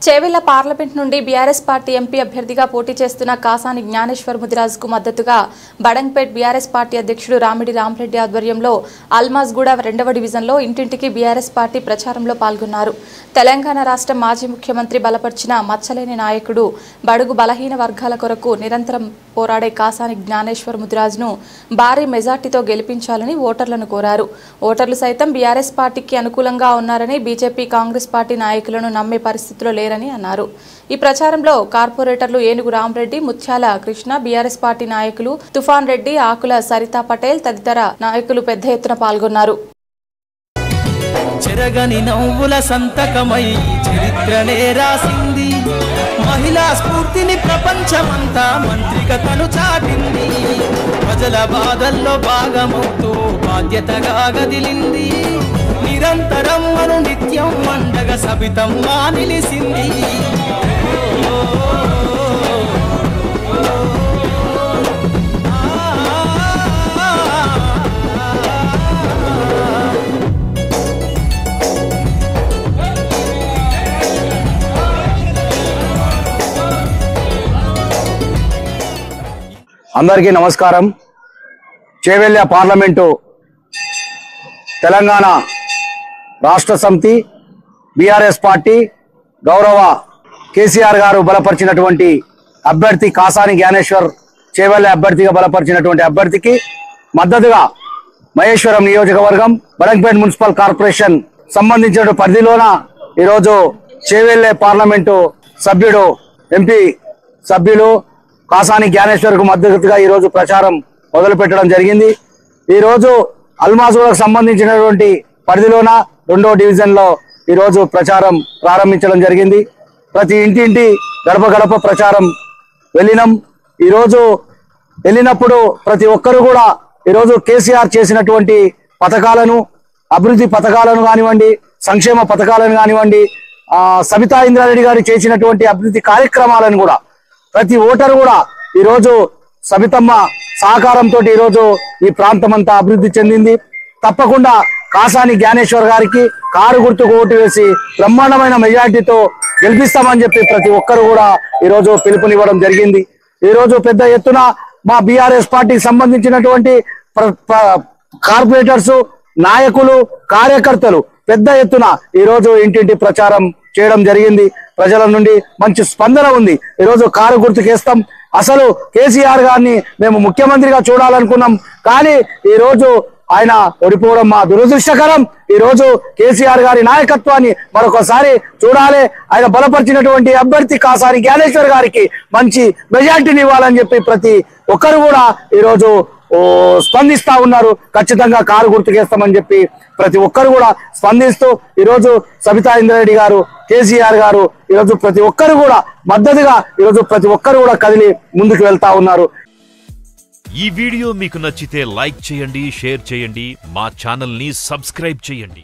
Chevella parliament నుండి BRS party MP అభ్యర్థిగా పోటీ చేస్తున్న కాసాని జ్ఞానేశ్వర్ ముదిరాజుకు మద్దతుగా బడంగ్పేట్ బీఆర్ఎస్ పార్టీ అధ్యక్షుడు రామిడి రామరెడ్డి ఆధ్వర్యంలో అల్మాజ్గూడ 2వ డివిజన్లో ఇంటింటికి బీఆర్ఎస్ పార్టీ ప్రచారంలో పాల్గొన్నారు. తెలంగాణ రాష్ట్ర మాజీ ముఖ్యమంత్రి బలపర్చిన మచ్చలేని నాయకుడు బడుగు బలహీన వర్గాల కొరకు నిరంతరం పోరాడే కాసాని జ్ఞానేశ్వర్ ముదిరాజును భారీ మెజార్టీతో గెలిపించాలని ఓటర్లను కోరారు. ఓటర్లు సైతం బీఆర్ఎస్ పార్టీకి అనుకూలంగా ఉన్నారని, బీజేపీ కాంగ్రెస్ పార్టీ నాయకులను నమ్మే పరిస్థితిలో లేరని అన్నారు. ఈ ప్రచారంలో కార్పొరేటర్లు ఏనుగు రామరెడ్డి, ముత్యాల కృష్ణ, బీఆర్ఎస్ పార్టీ నాయకులు తుఫాన్ రెడ్డి, ఆకుల సరితా పటేల్ తదితర నాయకులు పెద్ద ఎత్తున పాల్గొన్నారు. చెరగని నవ్వుల సంతకమై చరిత్రనే రాసింది, మహిళా స్ఫూర్తిని ప్రపంచమంతా మంత్రికతను చాటింది, ప్రజల బాధల్లో భాగమవుతూ బాధ్యతగా గదిలింది, నిరంతరం మను నిత్యం అండగా సబితంగా నిలిసింది. అందరికీ నమస్కారం. చేవెళ్ల పార్లమెంటు తెలంగాణ రాష్ట్ర సమితి బీఆర్ఎస్ పార్టీ గౌరవ కేసీఆర్ గారు బలపరిచినటువంటి అభ్యర్థి కాసాని జ్ఞానేశ్వర్ చేవెళ్ల అభ్యర్థిగా బలపరిచినటువంటి అభ్యర్థికి మద్దతుగా మహేశ్వరం నియోజకవర్గం బడంగ్పేట్ మున్సిపల్ కార్పొరేషన్ సంబంధించిన పరిధిలోన ఈరోజు చేవెళ్ల పార్లమెంటు సభ్యుడు ఎంపీ సభ్యులు కాసాని జ్ఞానేశ్వర్కు మద్దతుగా ఈరోజు ప్రచారం మొదలుపెట్టడం జరిగింది. ఈరోజు అల్మాజ్గూడకు సంబంధించినటువంటి పరిధిలోన 2వ డివిజన్లో ఈరోజు ప్రచారం ప్రారంభించడం జరిగింది. ప్రతి ఇంటింటి గడప గడప ప్రచారం వెళ్ళినాం. ఈరోజు వెళ్ళినప్పుడు ప్రతి ఒక్కరు కూడా ఈరోజు కేసీఆర్ చేసినటువంటి పథకాలను, అభివృద్ధి పథకాలను కానివ్వండి, సంక్షేమ పథకాలను కానివ్వండి, సబితా ఇంద్రారెడ్డి గారు చేసినటువంటి అభివృద్ధి కార్యక్రమాలను కూడా ప్రతి ఓటరు కూడా ఈరోజు సబితమ్మ సహకారంతో ఈరోజు ఈ ప్రాంతం అంతా అభివృద్ధి చెందింది. తప్పకుండా కాసాని జ్ఞానేశ్వర్ గారికి కారు గుర్తుకు ఓటు వేసి బ్రహ్మాండమైన మెజార్టీతో గెలిపిస్తామని చెప్పి ప్రతి ఒక్కరు కూడా ఈరోజు పిలుపునివ్వడం జరిగింది. ఈరోజు పెద్ద ఎత్తున మా బీఆర్ఎస్ పార్టీకి సంబంధించినటువంటి కార్పొరేటర్స్, నాయకులు, కార్యకర్తలు పెద్ద ఎత్తున ఈరోజు ఇంటింటి ప్రచారం చేయడం జరిగింది. ప్రజల నుండి మంచి స్పందన ఉంది. ఈరోజు కారు గుర్తుకేస్తాం. అసలు కేసీఆర్ గారిని మేము ముఖ్యమంత్రిగా చూడాలనుకున్నాం, కానీ ఈరోజు ఆయన ఓడిపోవడం మా దురదృష్టకరం. ఈరోజు కేసీఆర్ గారి నాయకత్వాన్ని మరొకసారి చూడాలి. ఆయన బలపరిచినటువంటి అభ్యర్థి కాసాని జ్ఞానేశ్వర్ గారికి మంచి మెజార్టీని ఇవ్వాలని చెప్పి ప్రతి ఒక్కరు కూడా ఈరోజు స్పందిస్తా ఉన్నారు. ఖచ్చితంగా కారు గుర్తుకేస్తామని చెప్పి ప్రతి ఒక్కరు కూడా స్పందిస్తూ ఈరోజు సబితా ఇంద్రారెడ్డి గారు, కేసీఆర్ గారు ఈరోజు ప్రతి ఒక్కరు కూడా మద్దతుగా ఈరోజు ప్రతి ఒక్కరు కూడా కదిలి ముందుకు వెళ్తా ఉన్నారు. ఈ వీడియో మీకు నచ్చితే లైక్ చేయండి, షేర్ చేయండి, మా ఛానల్ ని సబ్స్క్రైబ్ చేయండి.